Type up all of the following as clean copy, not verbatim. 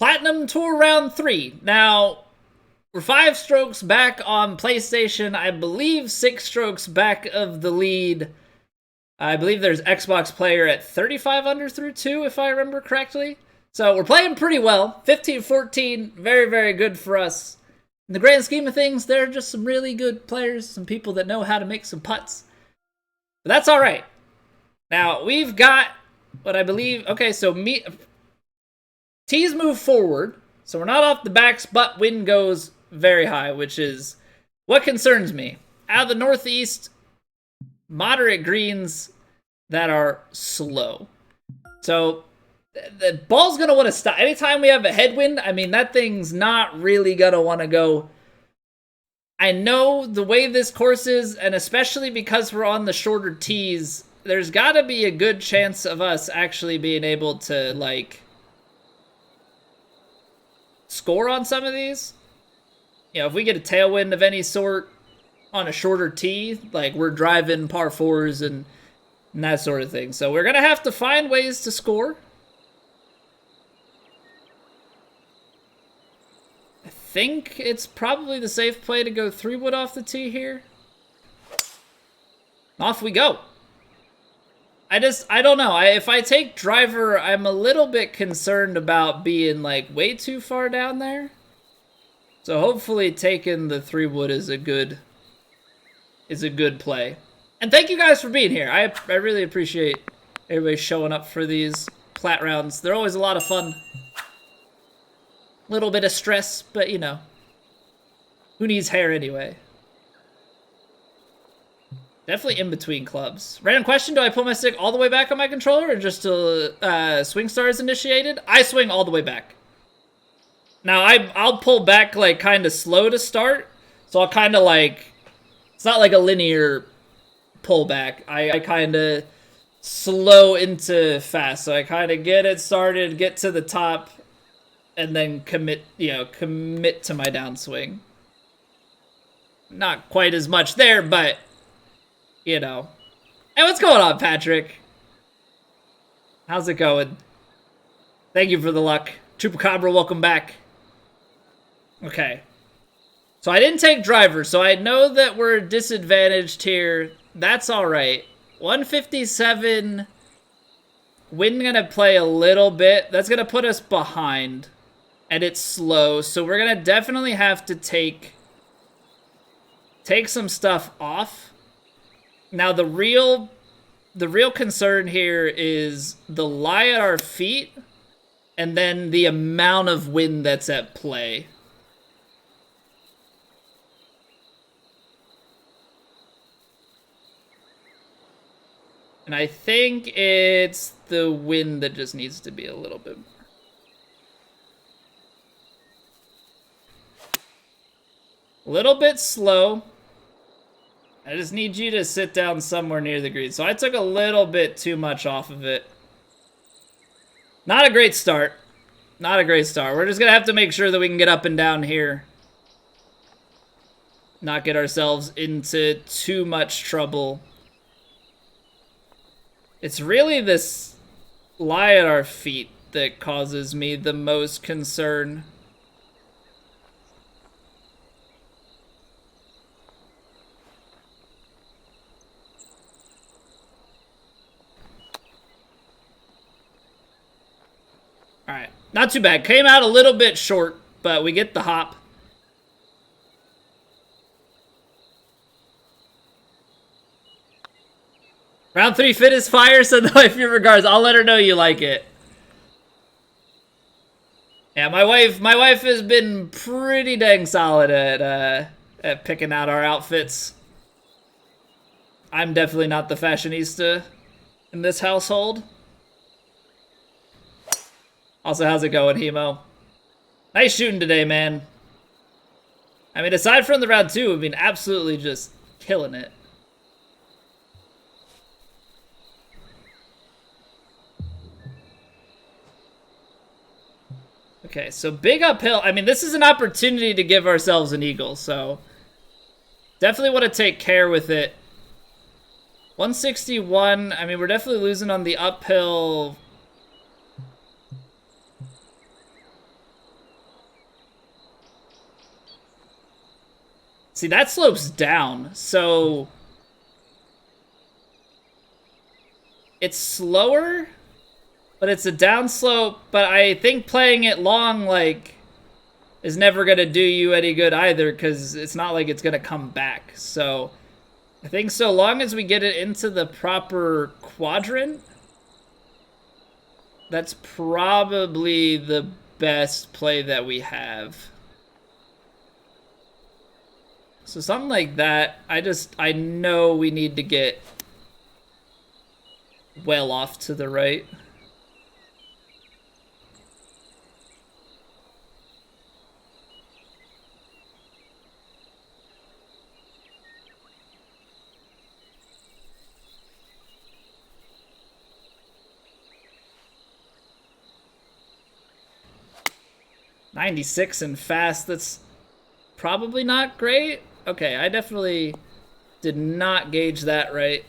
Platinum Tour Round 3. Now, we're 5 strokes back on PlayStation. I believe 6 strokes back of the lead. I believe there's Xbox player at 35 under through 2, if I remember correctly. So we're playing pretty well. 15-14, very, very good for us. In the grand scheme of things, there are just some really good players, some people that know how to make some putts. But that's all right. Now, we've got what I believe... Okay, so tees move forward, so we're not off the backs, but wind goes very high, which is what concerns me. Out of the northeast, moderate greens that are slow. So the ball's going to want to stop. Anytime we have a headwind, I mean, that thing's not really going to want to go. I know the way this course is, and especially because we're on the shorter tees, there's got to be a good chance of us actually being able to, like, score on some of these. You know, if we get a tailwind of any sort on a shorter tee, like we're driving par 4s and that sort of thing. So we're going to have to find ways to score. I think it's probably the safe play to go 3-wood off the tee here. Off we go. I don't know. If I take driver, I'm a little bit concerned about being like way too far down there. So hopefully taking the 3-wood is a good play. And thank you guys for being here. I really appreciate everybody showing up for these plat rounds. They're always a lot of fun. Little bit of stress, but you know, who needs hair anyway? Definitely in between clubs. Random question, do I pull my stick all the way back on my controller or just till swing star is initiated? I swing all the way back. Now, I'll pull back like kind of slow to start. So I'll kind of like, it's not like a linear pull back. I kind of slow into fast. So I kind of get it started, get to the top, and then commit to my downswing. Not quite as much there, but you know. Hey, what's going on, Patrick? How's it going? Thank you for the luck. Chupacabra, welcome back. Okay. So I didn't take driver, so I know that we're disadvantaged here. That's alright. 157. Wind gonna play a little bit. That's gonna put us behind. And it's slow, so we're gonna definitely have to take some stuff off. Now, the real concern here is the lie at our feet and then the amount of wind that's at play. And I think it's the wind that just needs to be a little bit more. A little bit slow. I just need you to sit down somewhere near the green. So I took a little bit too much off of it. Not a great start. Not a great start. We're just going to have to make sure that we can get up and down here. Not get ourselves into too much trouble. It's really this lie at our feet that causes me the most concern. Alright, not too bad. Came out a little bit short, but we get the hop. Round 3 fit is fire, so the wife your regards. I'll let her know you like it. Yeah, my wife has been pretty dang solid at picking out our outfits. I'm definitely not the fashionista in this household. Also, how's it going, Hemo? Nice shooting today, man. I mean, aside from the round 2, I mean, absolutely just killing it. Okay, so big uphill. I mean, this is an opportunity to give ourselves an eagle, so definitely want to take care with it. 161. I mean, we're definitely losing on the uphill. See, that slopes down, so it's slower, but it's a downslope. But I think playing it long, like, is never gonna do you any good either, because it's not like it's gonna come back. So I think so long as we get it into the proper quadrant, that's probably the best play that we have. So something like that, I know we need to get well off to the right. .96 and fast, that's probably not great. Okay, I definitely did not gauge that right.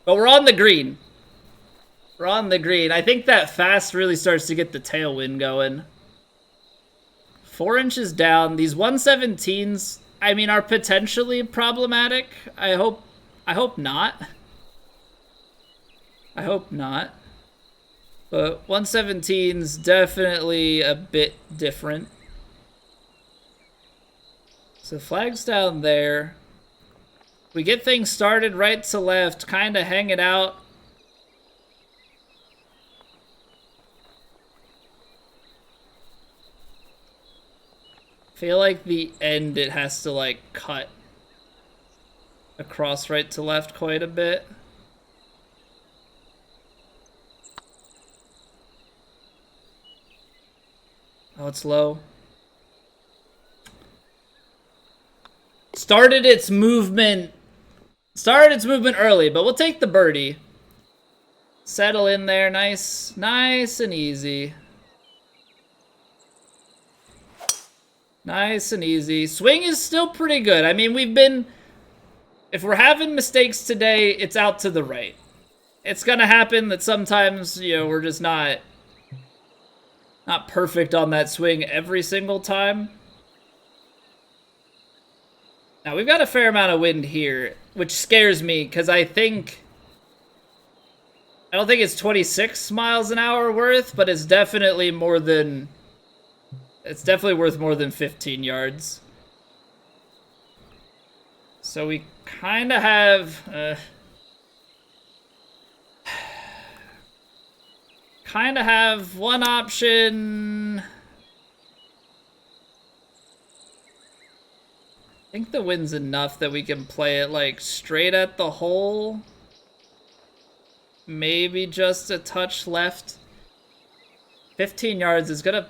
But we're on the green. We're on the green. I think that fast really starts to get the tailwind going. 4 inches down. These 117s, I mean, are potentially problematic. I hope not. I hope not. But 117's definitely a bit different. So flags down there. We get things started right to left, kind of hang it out. Feel like the end it has to like cut across right to left quite a bit. Oh, it's low. Started its movement early, but we'll take the birdie. Settle in there, nice and easy. Nice and easy. Swing is still pretty good. I mean, if we're having mistakes today, it's out to the right. It's gonna happen that sometimes, you know, we're just not perfect on that swing every single time. Now, we've got a fair amount of wind here, which scares me, because I don't think it's 26 miles an hour worth, but it's definitely more than... It's definitely worth more than 15 yards. So we kind of have... kind of have one option... I think the wind's enough that we can play it like straight at the hole. Maybe just a touch left. 15 yards is gonna...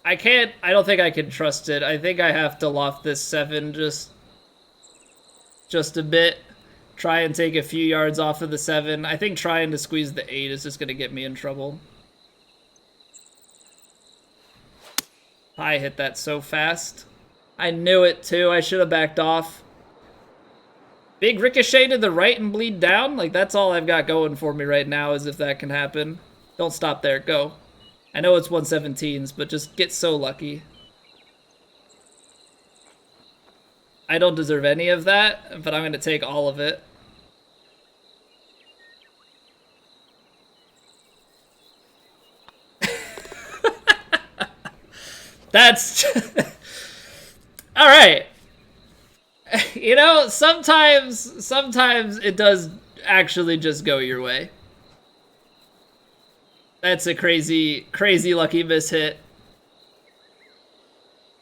I don't think I can trust it. I think I have to loft this 7 just a bit. Try and take a few yards off of the 7. I think trying to squeeze the 8 is just gonna get me in trouble. I hit that so fast. I knew it too. I should have backed off. Big ricochet to the right and bleed down. Like, that's all I've got going for me right now, is if that can happen. Don't stop there. Go. I know it's 117s, but just get so lucky. I don't deserve any of that, but I'm going to take all of it. That's... All right. You know, sometimes it does actually just go your way. That's a crazy lucky miss hit.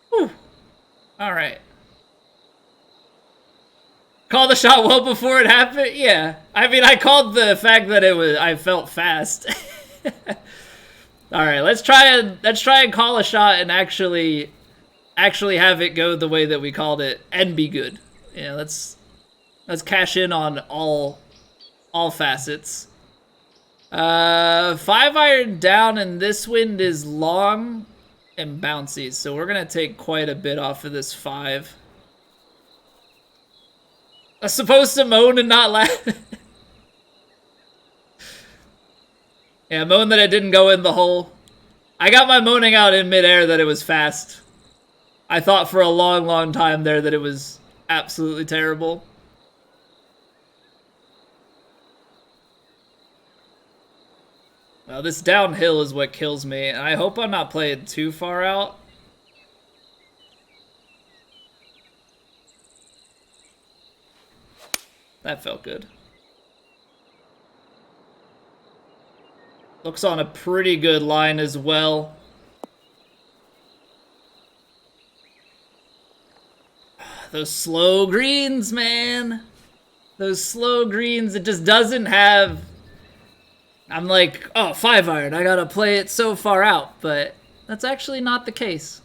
Whew. All right. Call the shot well before it happened? Yeah. I mean, I called the fact that I felt fast. All right, let's try and call a shot and actually have it go the way that we called it and be good. Yeah, let's cash in on all facets. 5-iron down, and this wind is long and bouncy, so we're gonna take quite a bit off of this 5. I'm supposed to moan and not laugh. Yeah, moan that it didn't go in the hole. I got my moaning out in midair that it was fast. I thought for a long, long time there that it was absolutely terrible. Well, this downhill is what kills me. I hope I'm not playing too far out. That felt good. Looks on a pretty good line as well. Those slow greens, man. Those slow greens, it just doesn't have... I'm like, oh, 5-iron, I gotta play it so far out, but that's actually not the case.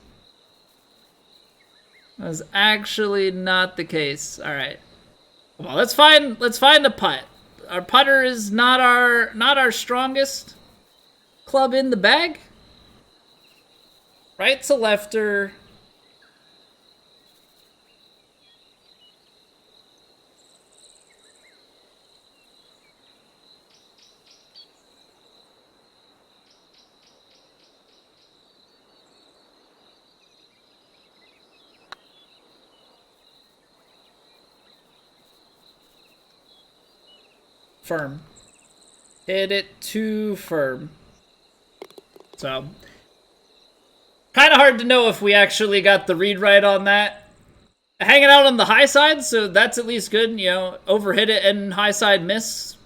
That's actually not the case. All right. Well, let's find a putt. Our putter is not our strongest club in the bag. Right to lefter. Firm. Hit it too firm. So, kind of hard to know if we actually got the read right on that. Hanging out on the high side, so that's at least good. You know, overhit it and high side miss.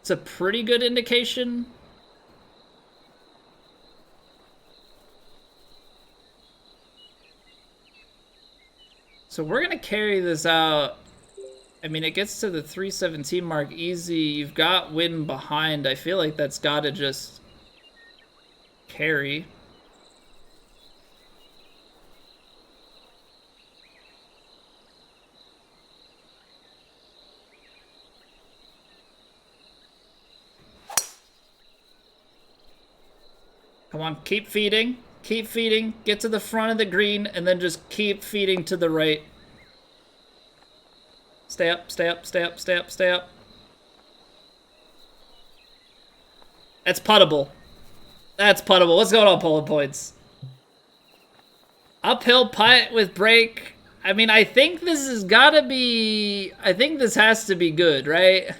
It's a pretty good indication. So we're going to carry this out. I mean, it gets to the 317 mark easy. You've got wind behind. I feel like that's got to just carry. Come on, keep feeding. Keep feeding. Get to the front of the green, and then just keep feeding to the right. Stay up, stay up, stay up, stay up, stay up. That's puttable. That's puttable. What's going on, polo points? Uphill putt with break. I mean, I think this has got to be... I think this has to be good, right?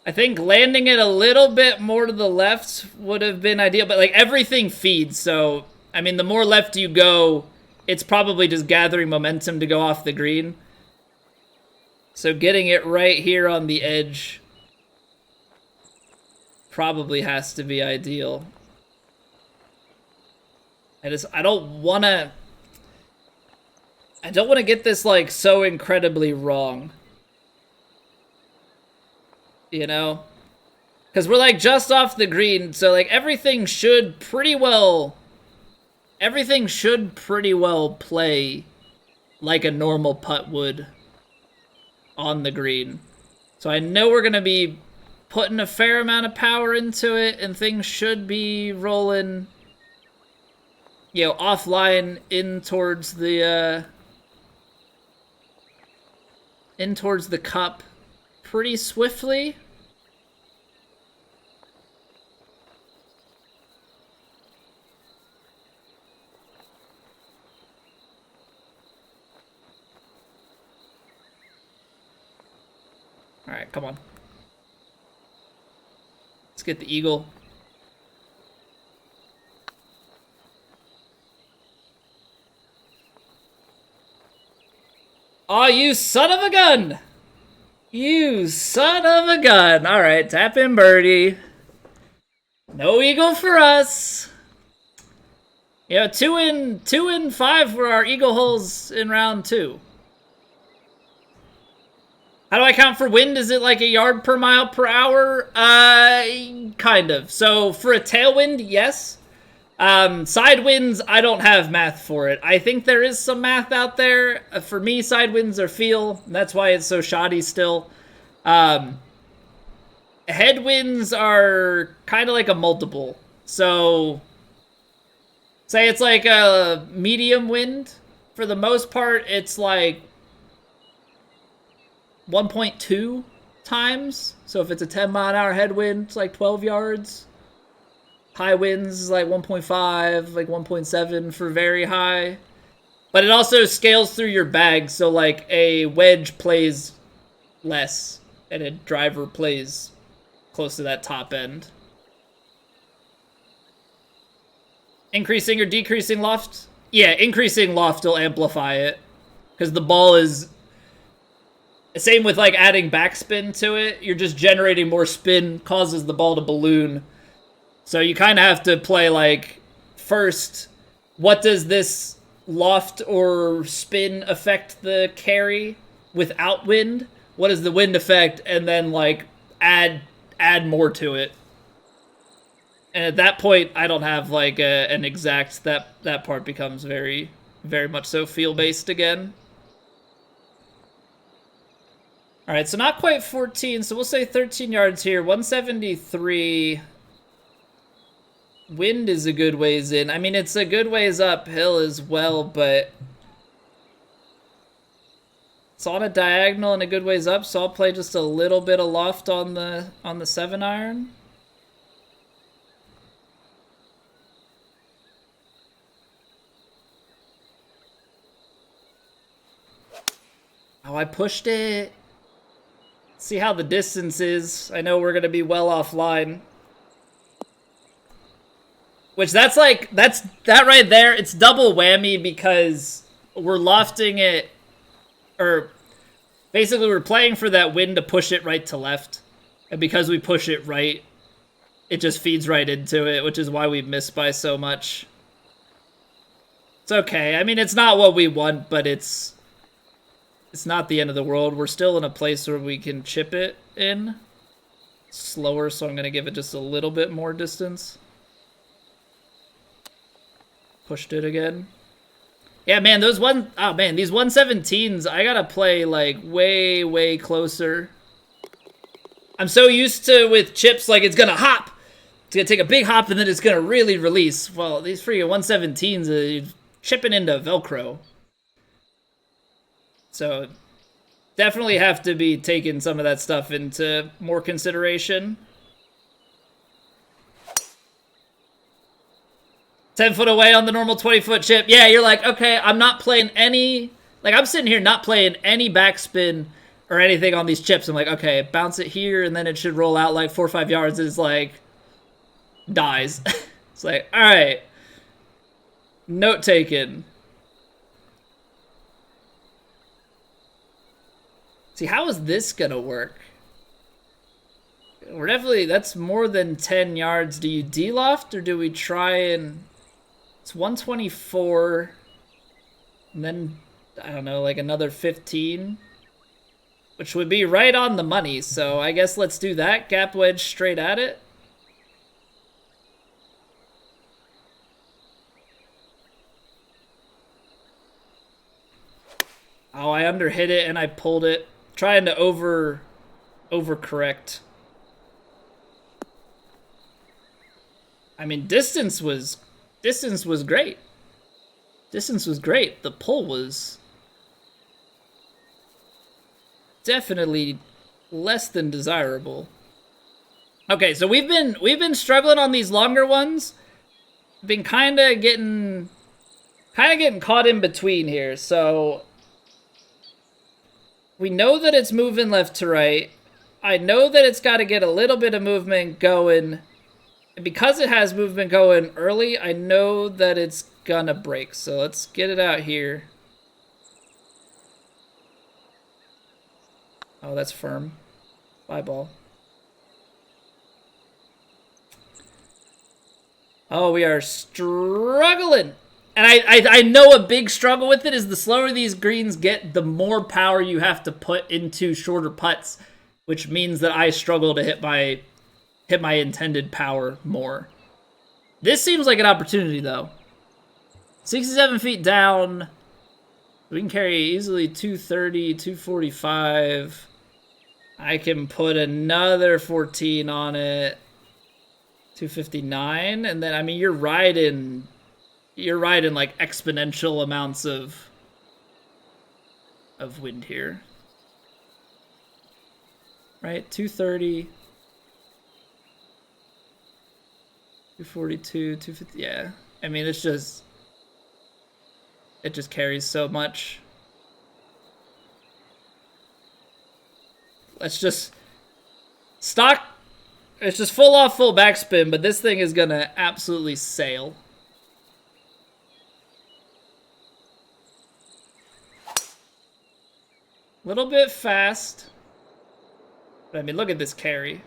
I think landing it a little bit more to the left would have been ideal, but like everything feeds, so... I mean, the more left you go, it's probably just gathering momentum to go off the green. So getting it right here on the edge probably has to be ideal. I don't want to get this like so incredibly wrong. You know? Cuz we're like just off the green, so like everything should pretty well play like a normal putt would on the green. So I know we're going to be putting a fair amount of power into it, and things should be rolling, you know, offline in towards the cup pretty swiftly. All right, come on. Let's get the eagle. Oh, you son of a gun! You son of a gun! All right, tap in birdie. No eagle for us. Yeah, 2 in 5 for our eagle holes in round 2. How do I count for wind? Is it like a yard per mile per hour? Kind of. So for a tailwind, yes. Side winds, I don't have math for it. I think there is some math out there. For me, side winds are feel. That's why it's so shoddy still. Headwinds are kind of like a multiple. So say it's like a medium wind. For the most part, it's like 1.2 times. So if it's a 10-mile-an-hour headwind, it's like 12 yards. high winds is like 1.5, like 1.7 for very high. But it also scales through your bag, so like a wedge plays less and a driver plays close to that top end. Increasing or decreasing loft? Yeah, increasing loft will amplify it. Because the ball is... Same with like adding backspin to it. You're just generating more spin, causes the ball to balloon. So you kind of have to play like, first, what does this loft or spin affect the carry without wind? What is the wind effect? And then like add more to it. And at that point, I don't have like an exact, that part becomes very, very much so feel-based again. All right, so not quite 14, so we'll say 13 yards here. 173. Wind is a good ways in. I mean, it's a good ways uphill as well, but it's on a diagonal and a good ways up, so I'll play just a little bit of loft on the 7-iron. Oh, I pushed it. See how the distance is. I know we're going to be well offline. Which that right there, it's double whammy because we're lofting it, or basically we're playing for that wind to push it right to left. And because we push it right, it just feeds right into it, which is why we miss by so much. It's okay. I mean, it's not what we want, but it's not the end of the world. We're still in a place where we can chip it in slower, so I'm going to give it just a little bit more distance. Pushed it again. Yeah, man, these 117s, I gotta play like way, way closer. I'm so used to with chips, like it's gonna hop. It's gonna take a big hop and then it's gonna really release. Well, these freaking 117s are chipping into Velcro. So definitely have to be taking some of that stuff into more consideration. 10 foot away on the normal 20-foot chip. Yeah, you're like, okay, I'm not playing any... Like, I'm sitting here not playing any backspin or anything on these chips. I'm like, okay, bounce it here, and then it should roll out like 4 or 5 yards. Is like... dies. It's like, alright. Note taken. See, how is this gonna work? We're definitely... That's more than 10 yards. Do you de-loft, or do we try and... It's 124, and then, I don't know, like another 15, which would be right on the money, so I guess let's do that. Gap wedge straight at it. Oh, I underhit it and I pulled it. Trying to overcorrect. I mean, distance was great. Distance was great. The pull was definitely less than desirable. Okay, so we've been struggling on these longer ones. Been kind of getting caught in between here. So we know that it's moving left to right. I know that it's got to get a little bit of movement going. And because it has movement going early, I know that it's gonna break. So let's get it out here. Oh, that's firm. Bye, ball. Oh, we are struggling. And I know a big struggle with it is the slower these greens get, the more power you have to put into shorter putts, which means that I struggle to hit my intended power more. This seems like an opportunity, though. 67 feet down. We can carry easily 230, 245. I can put another 14 on it. 259. And then, I mean, you're riding like exponential amounts of wind here. Right? 230. 242, 250. Yeah. I mean, it just carries so much. Let's just stock. It's just full off, full backspin, but this thing is gonna absolutely sail. Little bit fast. But I mean, look at this carry.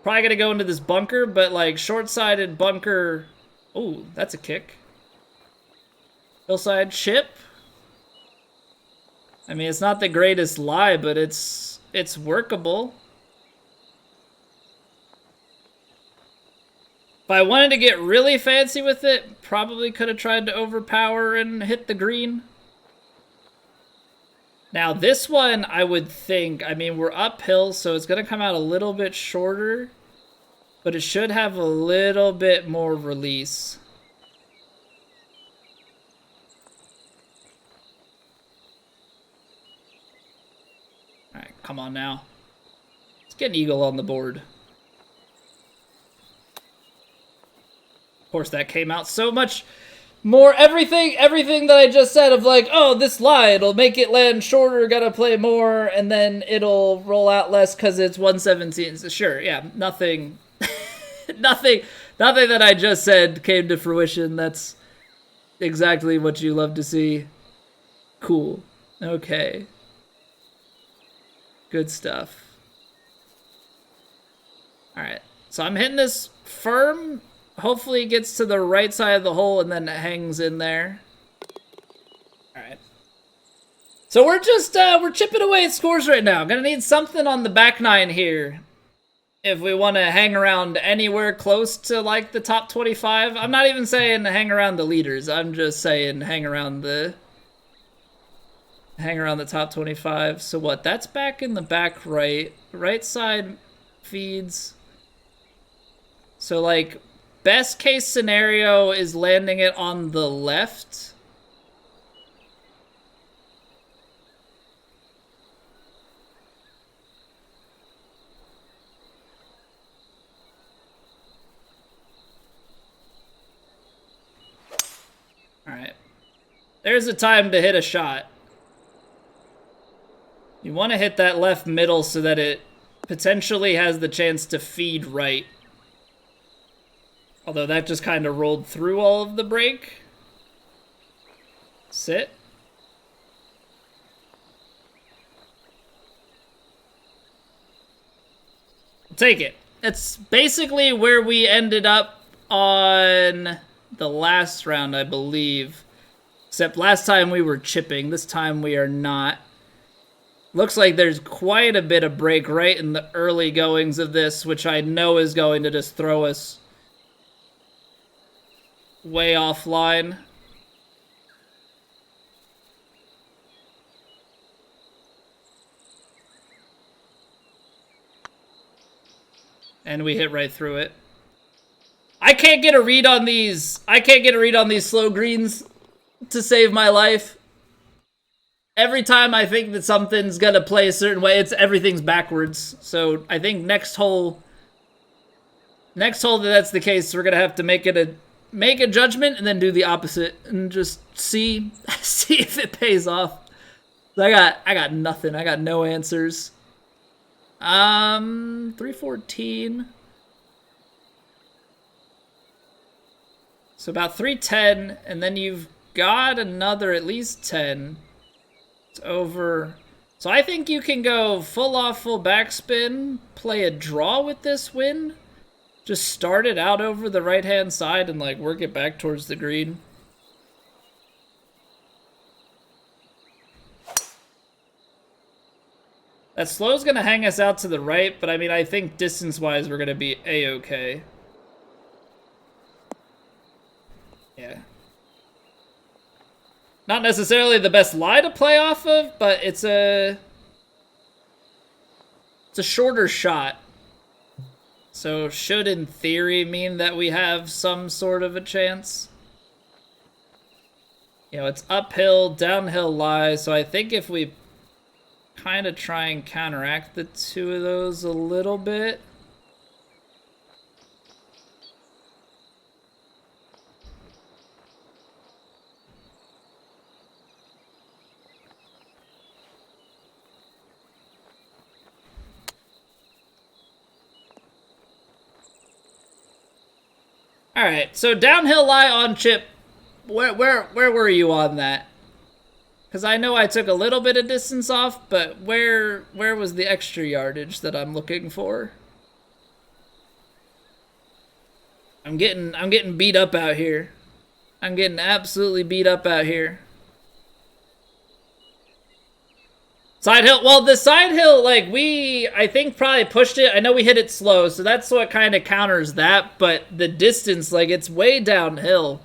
Probably gonna go into this bunker, but like short-sided bunker. Oh, that's a kick. Hillside chip. I mean, it's not the greatest lie, but it's workable. If I wanted to get really fancy with it, probably could have tried to overpower and hit the green. Now this one, I would think, I mean, we're uphill, so it's going to come out a little bit shorter, but it should have a little bit more release. All right, come on now. Let's get an eagle on the board. Of course, that came out so much more. Everything that I just said of like, oh, this lie, it'll make it land shorter, gotta play more, and then it'll roll out less because it's 117. So sure, yeah, nothing, nothing that I just said came to fruition. That's exactly what you love to see. Cool. Okay. Good stuff. All right, so I'm hitting this firm. Hopefully it gets to the right side of the hole and then it hangs in there. All right. So we're just, we're chipping away at scores right now. Gonna need something on the back nine here if we want to hang around anywhere close to like the top 25. I'm not even saying hang around the leaders. I'm just saying hang around the top 25. So what? That's back in the back right. Right side feeds. So like, best case scenario is landing it on the left. All right. There's a time to hit a shot. You want to hit that left middle so that it potentially has the chance to feed right. Although that just kind of rolled through all of the break. Sit. Take it. It's basically where we ended up on the last round, I believe. Except last time we were chipping. This time we are not. Looks like there's quite a bit of break right in the early goings of this, which I know is going to just throw us way offline. And we hit right through it. I can't get a read on these. I can't get a read on these slow greens to save my life. Every time I think that something's gonna play a certain way, everything's backwards. So I think next hole that's the case, we're gonna have to make a judgment and then do the opposite and just see if it pays off. I got nothing. I got no answers. 314. So about 310, and then you've got another at least 10. It's over. So I think you can go full off, full backspin, play a draw with this win. Just start it out over the right-hand side and like work it back towards the green. That slow's gonna hang us out to the right, but I mean, I think distance-wise we're gonna be A-okay. Yeah. Not necessarily the best lie to play off of, but it's a shorter shot. So should, in theory, mean that we have some sort of a chance. You know, it's uphill, downhill lie, so I think if we kind of try and counteract the two of those a little bit. All right, so downhill lie on chip. Where were you on that? Because I know I took a little bit of distance off, but where was the extra yardage that I'm looking for? I'm getting beat up out here. I'm getting absolutely beat up out here. Side hill. Well, the side hill, like, I think probably pushed it. I know we hit it slow, so that's what kind of counters that. But the distance, like, it's way downhill.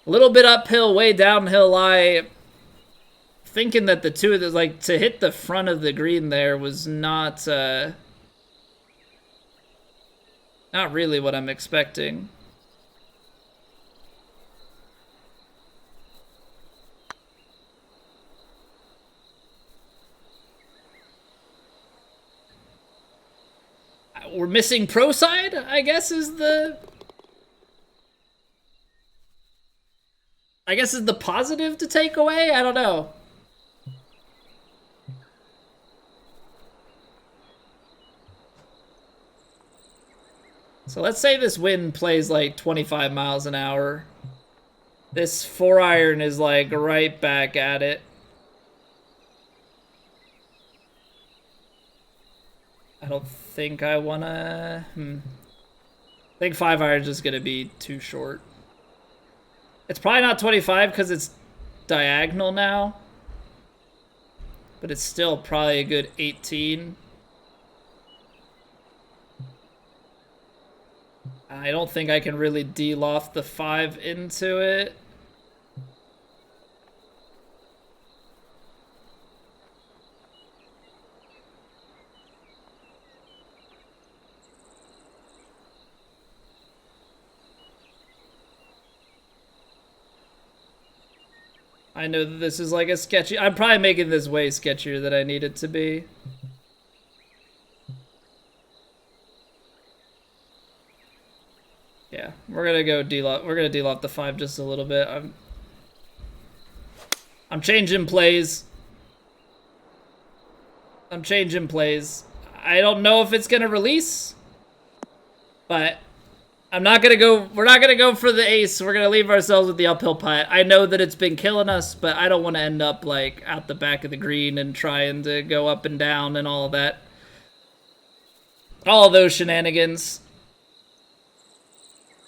A little bit uphill, way downhill lie. Thinking that the two of the, like, to hit the front of the green there was not really what I'm expecting. We're missing pro side, I guess is the positive to take away. I don't know. So let's say this wind plays like 25 miles an hour. This 4-iron is like right back at it. I don't think I wanna... I think 5-iron is just gonna be too short. It's probably not 25 because it's diagonal now. But it's still probably a good 18. I don't think I can really de-loft the 5 into it. I know that this is like a sketchy... I'm probably making this way sketchier than I need it to be. Yeah, we're gonna go de-loft. We're gonna de-loft the 5 just a little bit. I'm changing plays. I'm changing plays. I don't know if it's gonna release, but I'm not gonna go. We're not gonna go for the ace. We're gonna leave ourselves with the uphill putt. I know that it's been killing us, but I don't want to end up like out the back of the green and trying to go up and down and all of that. All of those shenanigans.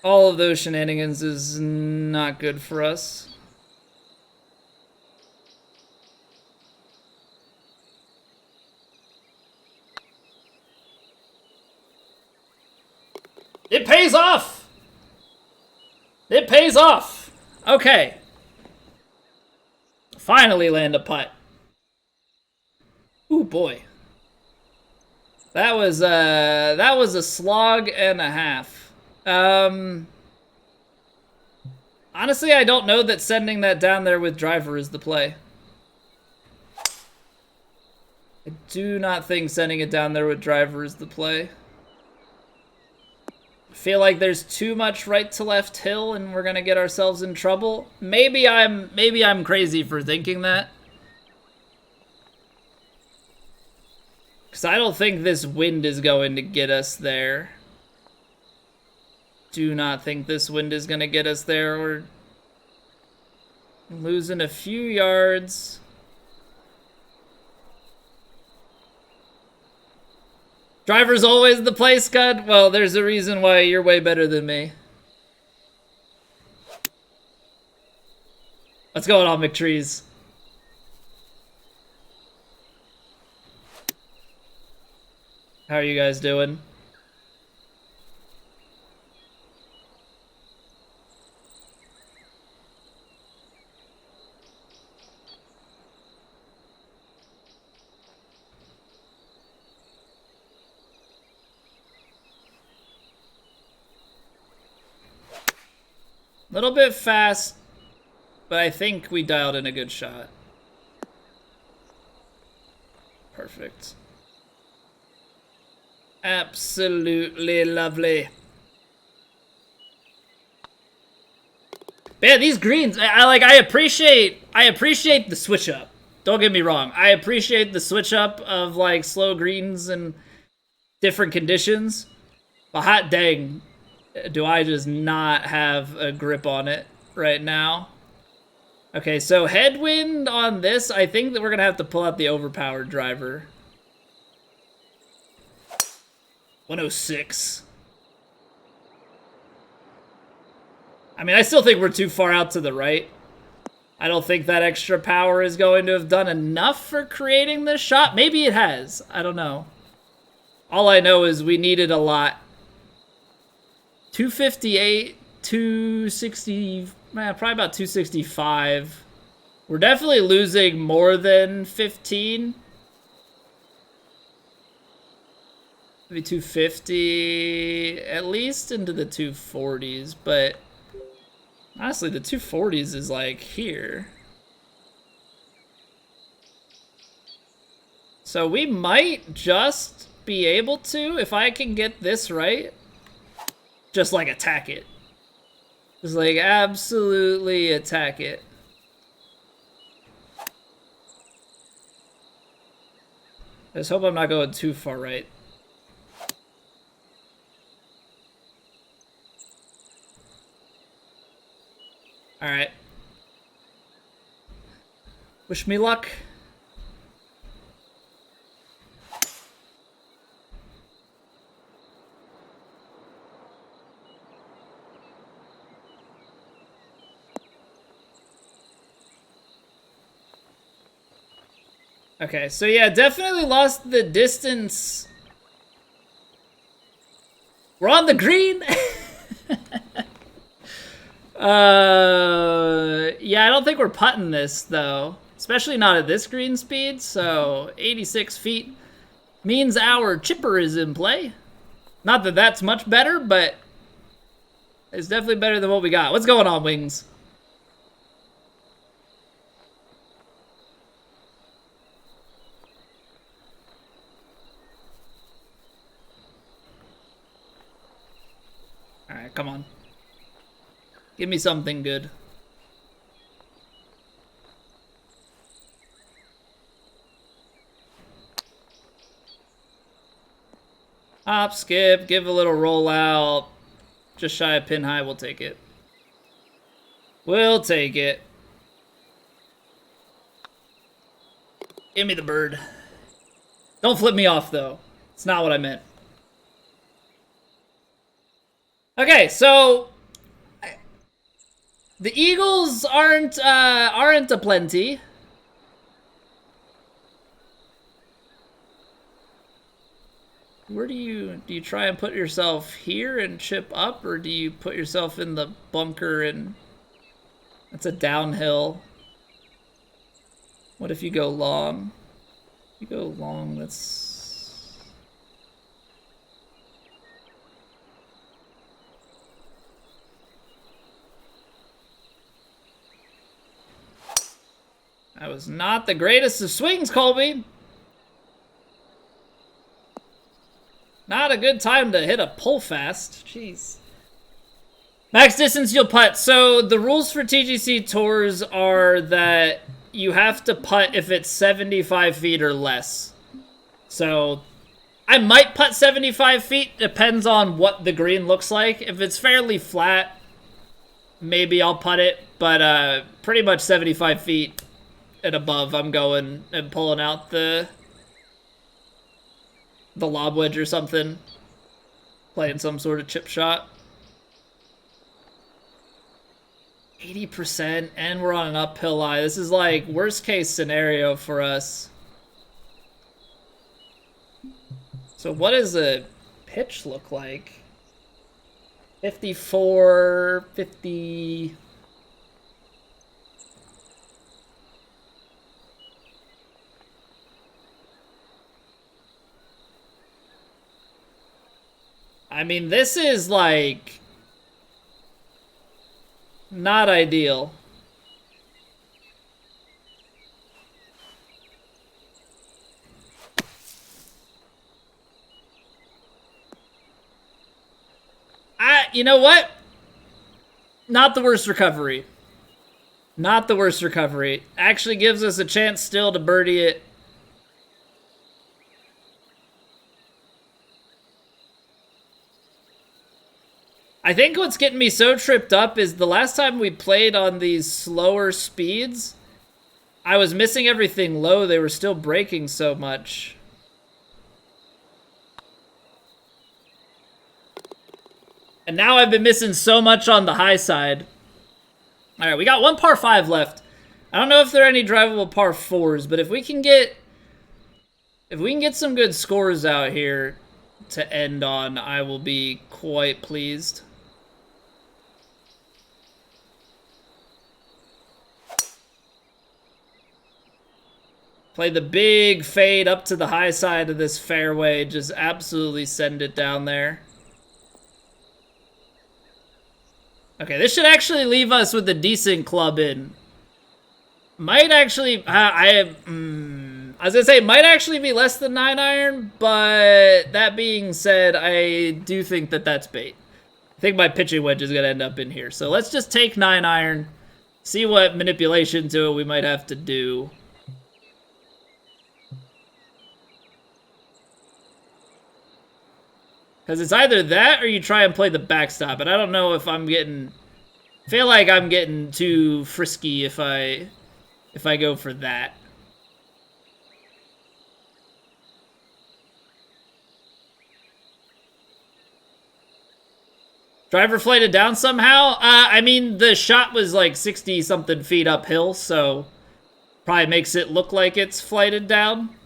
All of those shenanigans is not good for us. It pays off! It pays off! Okay. Finally land a putt. Ooh, boy. That was a slog and a half. Honestly, I don't know that sending that down there with driver is the play. I do not think sending it down there with driver is the play. I feel like there's too much right to left hill and we're gonna get ourselves in trouble. Maybe I'm crazy for thinking that. Because I don't think this wind is going to get us there. Do not think this wind is going to get us there. We're losing a few yards. Driver's always the play, Scud? Well, there's a reason why you're way better than me. What's going on, McTrees? How are you guys doing? Little bit fast, but I think we dialed in a good shot. Perfect. Absolutely lovely. Man, these greens, I appreciate the switch up. Don't get me wrong. I appreciate the switch up of like slow greens and different conditions. But hot dang, do I just not have a grip on it right now? Okay, so headwind on this, I think that we're gonna have to pull out the overpowered driver. 106. I mean, I still think we're too far out to the right. I don't think that extra power is going to have done enough for creating this shot. Maybe it has. I don't know. All I know is we needed a lot. 258, 260, probably about 265. We're definitely losing more than 15. Maybe 250, at least into the 240s, but honestly, the 240s is like here. So we might just be able to, if I can get this right, just like attack it. Just like absolutely attack it. I just hope I'm not going too far right. Alright. Wish me luck. Okay, so yeah, definitely lost the distance. We're on the green. Yeah, I don't think we're putting this though, especially not at this green speed. So 86 feet means our chipper is in play. Not that that's much better, but it's definitely better than what we got. What's going on, Wings? All right, come on. Give me something good. Hop, skip, give a little rollout. Just shy of pin high, we'll take it. We'll take it. Give me the bird. Don't flip me off, though. It's not what I meant. Okay, so the Eagles aren't aplenty. Where do you try and put yourself here and chip up, or do you put yourself in the bunker and that's a downhill? What if you go long? If you go long, that's that was not the greatest of swings, Colby. Not a good time to hit a pull fast. Jeez. Max distance you'll putt. So the rules for TGC Tours are that you have to putt if it's 75 feet or less. So I might putt 75 feet. Depends on what the green looks like. If it's fairly flat, maybe I'll putt it. But pretty much 75 feet and above, I'm going and pulling out the lob wedge or something. Playing some sort of chip shot. 80%, and we're on an uphill lie. This is like worst case scenario for us. So what does a pitch look like? 54, 50... I mean, this is like not ideal. You know what? Not the worst recovery. Not the worst recovery. Actually gives us a chance still to birdie it. I I think what's getting me so tripped up is the last time we played on these slower speeds, I was missing everything low. They were still breaking so much. And now I've been missing so much on the high side. All right, we got one par 5 left. I don't know if there are any drivable par 4s, but if we can get some good scores out here to end on, I will be quite pleased. Play the big fade up to the high side of this fairway. Just absolutely send it down there. Okay, this should actually leave us with a decent club in. Might actually, I was gonna say, might actually be less than 9 iron, but that being said, I do think that that's bait. I think my pitching wedge is gonna end up in here. So let's just take 9 iron, see what manipulation to it we might have to do. Because it's either that or you try and play the backstop. And I don't know if I'm getting... I feel like I'm getting too frisky if I go for that. Driver flighted down somehow? I mean, the shot was like 60-something feet uphill, so probably makes it look like it's flighted down.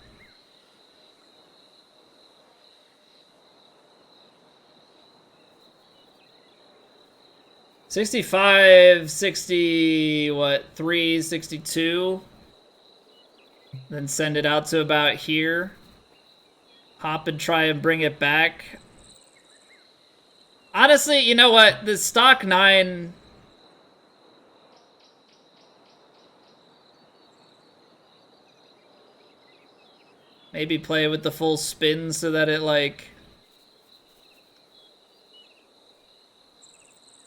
$65, 60, what, 3, 62. Then send it out to about here. Hop and try and bring it back. Honestly, you know what? The stock 9... Maybe play with the full spin so that it, like...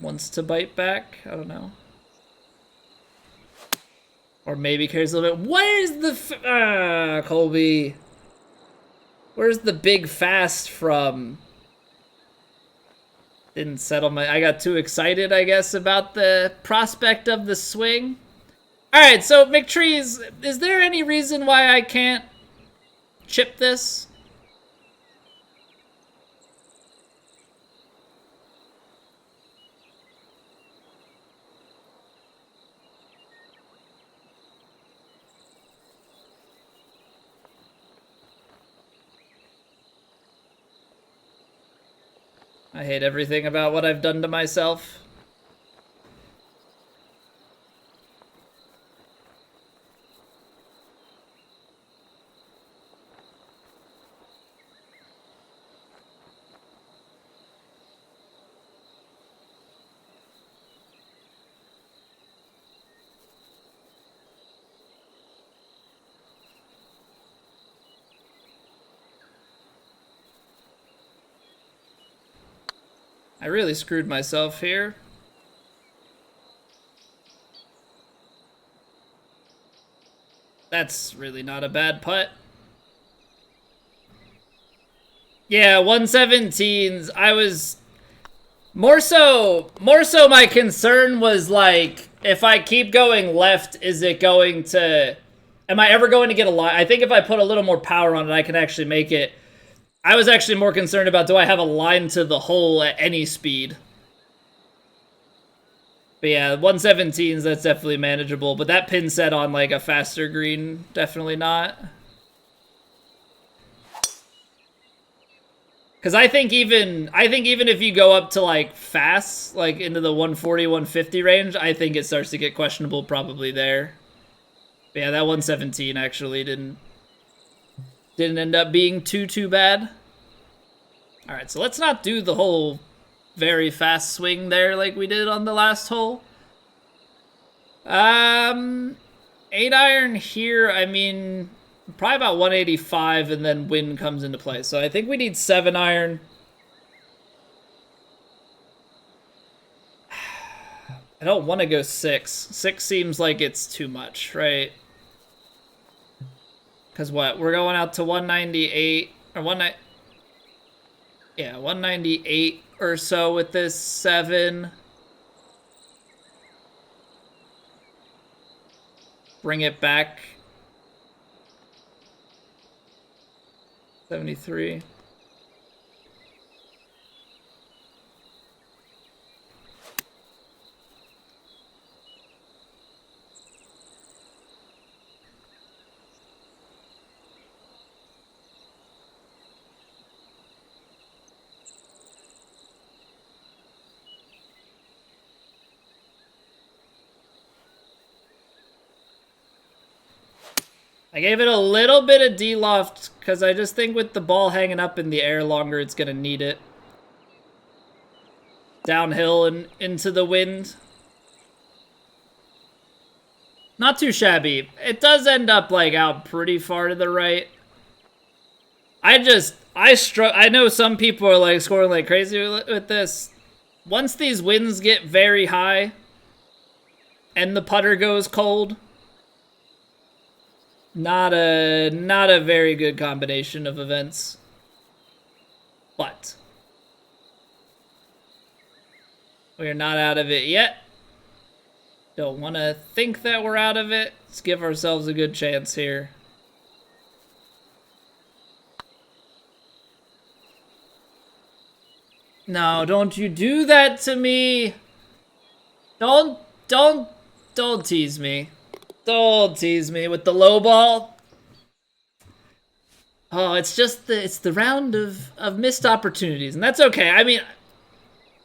wants to bite back. I don't know. Or maybe carries a little bit. Where's the... Colby. Where's the big fast from? Didn't settle my... I got too excited, I guess, about the prospect of the swing. Alright, so McTrees, is there any reason why I can't chip this? I hate everything about what I've done to myself. I really screwed myself here. That's really not a bad putt. Yeah, 117s. I was more so my concern was like, if I keep going left, is it going to, am I ever going to get a line? I think if I put a little more power on it, I can actually make it. I was actually more concerned about, do I have a line to the hole at any speed? But yeah, 117s, that's definitely manageable. But that pin set on like a faster green, definitely not. Because I think even if you go up to like fast, like into the 140, 150 range, I think it starts to get questionable probably there. But yeah, that 117 actually didn't end up being too bad. All right, so let's not do the whole very fast swing there like we did on the last hole. 8 iron here, I mean, probably about 185, and then wind comes into play. So I think we need 7 iron. I don't want to go 6. 6 seems like it's too much, right? Because what? We're going out to 198, or 198. or so with this 7. Bring it back. 73. I gave it a little bit of D-loft because I just think with the ball hanging up in the air longer, it's going to need it. Downhill and into the wind. Not too shabby. It does end up like out pretty far to the right. I know some people are like scoring like crazy with this. Once these winds get very high and the putter goes cold, not a very good combination of events. But we are not out of it yet. Don't want to think that we're out of it. Let's give ourselves a good chance here. No, don't you do that to me. Don't tease me. Don't tease me with the low ball. Oh, it's just the round of missed opportunities, and that's okay. I mean,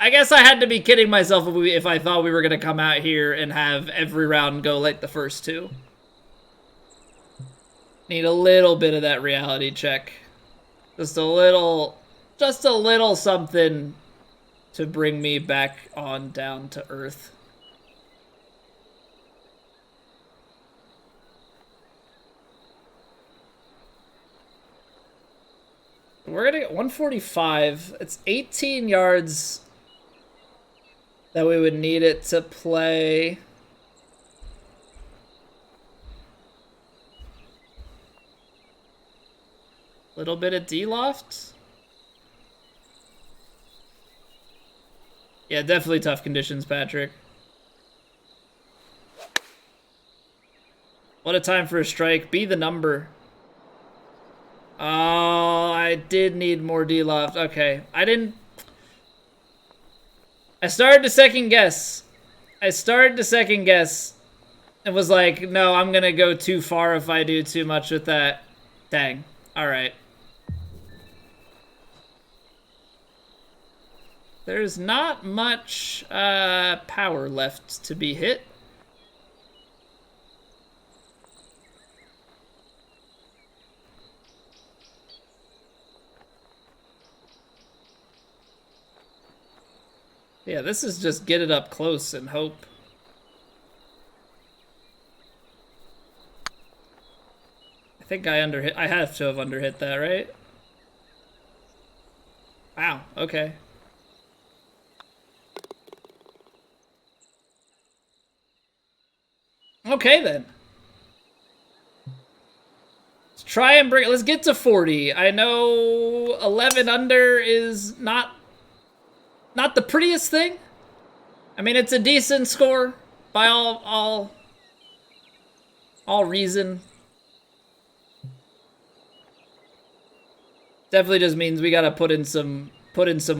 I guess I had to be kidding myself if I thought we were gonna come out here and have every round go like the first 2. Need a little bit of that reality check. Just a little something to bring me back on down to earth. We're gonna get 145. It's 18 yards that we would need it to play. Little bit of D-loft. Yeah, definitely tough conditions, Patrick. What a time for a strike. Be the number. Oh, I did need more D-loft. Okay, I started to second guess. And was like, no, I'm gonna go too far if I do too much with that. Dang. Alright. There's not much power left to be hit. Yeah, this is just get it up close and hope. I think I have to have underhit that, right? Wow, okay. Okay then. Let's get to 40. I know 11 under is not the prettiest thing. I mean, it's a decent score by all reason. Definitely just means we gotta put in some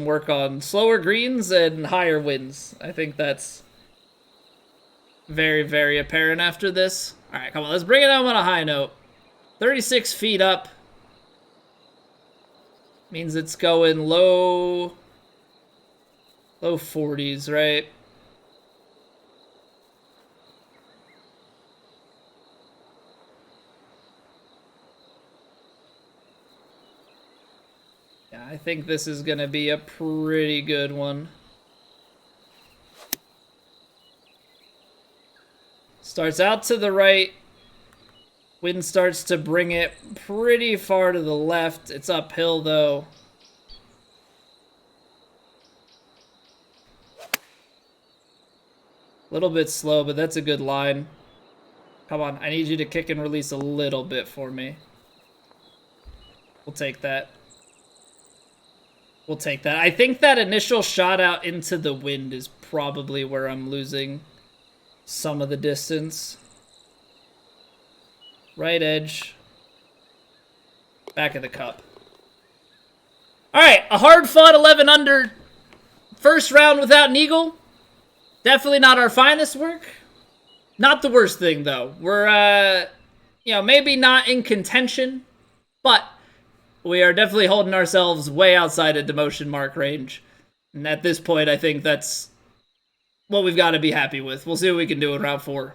work on slower greens and higher winds. I think that's very, very apparent after this. All right, come on, let's bring it home on a high note. 36 feet up means it's going low 40s, right? Yeah, I think this is gonna be a pretty good one. Starts out to the right. Wind starts to bring it pretty far to the left. It's uphill though. A little bit slow, but that's a good line. Come on, I need you to kick and release a little bit for me. We'll take that. We'll take that. I think that initial shot out into the wind is probably where I'm losing some of the distance. Right edge. Back of the cup. Alright, a hard-fought 11 under. First round without an eagle. Definitely not our finest work. Not the worst thing, though. We're, maybe not in contention, but we are definitely holding ourselves way outside of demotion mark range. And at this point, I think that's what we've got to be happy with. We'll see what we can do in round 4.